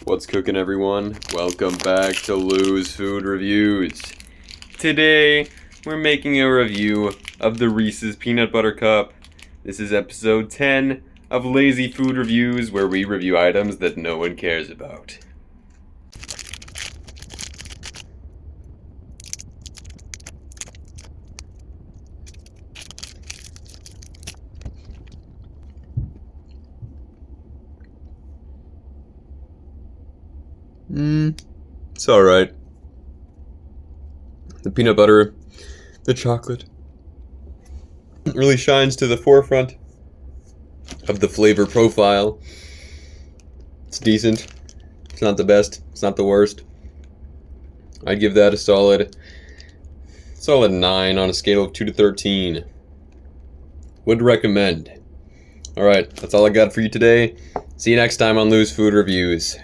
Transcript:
What's cooking, everyone? Welcome back to Lou's Food Reviews. Today, we're making a review of the Reese's Peanut Butter Cup. This is episode 10 of Lazy Food Reviews, where we review items that no one cares about. It's alright. The peanut butter, the chocolate, really shines to the forefront of the flavor profile. It's decent. It's not the best. It's not the worst. I'd give that a solid 9 on a scale of 2 to 13. Would recommend. Alright, that's all I got for you today. See you next time on Lou's Food Reviews.